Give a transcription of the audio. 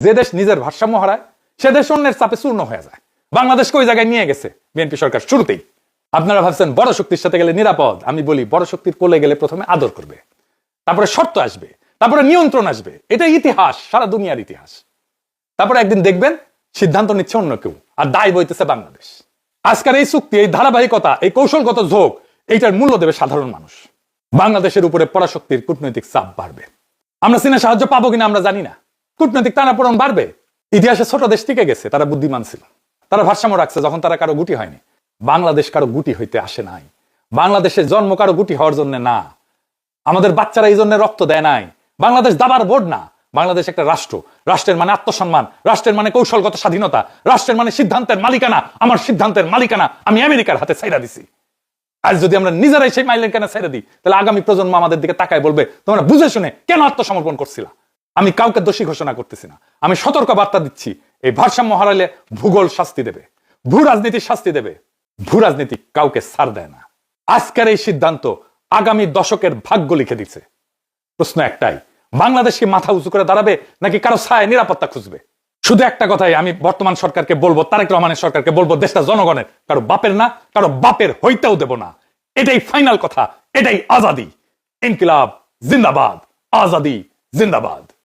যে দেশ নিজের ভারসাম্য হারায় সে দেশ অন্যের চাপে চূর্ণ হয়ে যায়। বাংলাদেশকে ওই জায়গায় নিয়ে গেছে বিএনপি সরকার শুরুতেই। আপনারা ভাবছেন বড় শক্তির সাথে গেলে নিরাপদ। আমি বলি বড় শক্তির কোলে গেলে প্রথমে আদর করবে, তারপরে শর্ত আসবে, তারপরে নিয়ন্ত্রণ আসবে। এটা ইতিহাস, সারা দুনিয়ার ইতিহাস। তারপরে একদিন দেখবেন সিদ্ধান্ত নিচ্ছে অন্য কেউ, আর দায় বইতেছে বাংলাদেশ। আজকের এই চুক্তি, এই ধারাবাহিকতা, এই কৌশলগত ঝোঁক, এইটার মূল্য দেবে সাধারণ মানুষ। বাংলাদেশের উপরে পরাশক্তির কূটনৈতিক চাপ বাড়বে। আমরা চীনে সাহায্য পাবো কিনা আমরা জানি না। কূটনৈতিক টানাপোড়েন বাড়বে। ইতিহাসে ছোট দেশ টিকে গেছে, তারা বুদ্ধিমান ছিল, তারা ভারসাম্য রাখছে যখন তারা কারো গুটি হয়নি। বাংলাদেশ কারো গুটি হইতে আসে নাই। বাংলাদেশের জন্ম কারো গুটি হওয়ার জন্য না। আমাদের বাচ্চারা এই জন্য রক্ত দেয় নাই। বাংলাদেশ দাবার বোর্ড না। বাংলাদেশ একটা রাষ্ট্র। রাষ্ট্রের মানে আত্মসম্মান, রাষ্ট্রের মানে কৌশলগত স্বাধীনতা, রাষ্ট্রের মানে সিদ্ধান্তের মালিকানা। আমার সিদ্ধান্তের মালিকানা আমি আমেরিকার হাতে ছাইড়া দিছি। আজ যদি আমরা নিজেরাই সেই মালিকানা ছেড়ে দিই, তাহলে আগামী প্রজন্ম আমাদের দিকে তাকায় বলবে তোমরা বুঝে শুনে কেন আত্মসমর্পণ করছিলা। আমি কাউকে দোষী ঘোষণা করতেছি না, আমি সতর্ক বার্তা দিচ্ছি। এই ভারসাম্য হারাইলে ভূগোল শাস্তি দেবে, ভূ রাজনীতির শাস্তি দেবে। ভূ রাজনীতি কাউকে ছাড় দেয় না। আজকের এই সিদ্ধান্ত আগামী দশকের ভাগ্য লিখে দিচ্ছে। প্রশ্ন একটাই, বাংলাদেশকে মাথা উঁচু করে দাঁড়াবে নাকি কারো ছায় নিরাপত্তা খুঁজবে? শুধু একটা কথাই আমি বর্তমান সরকারকে বলবো, তারেক রহমানের সরকারকে বলবো, দেশটা জনগণের, কারো বাপের না, কারো বাপের হইতেও দেব না। এটাই ফাইনাল কথা, এটাই আজাদি। ইনকিলাব জিন্দাবাদ, আজাদি জিন্দাবাদ।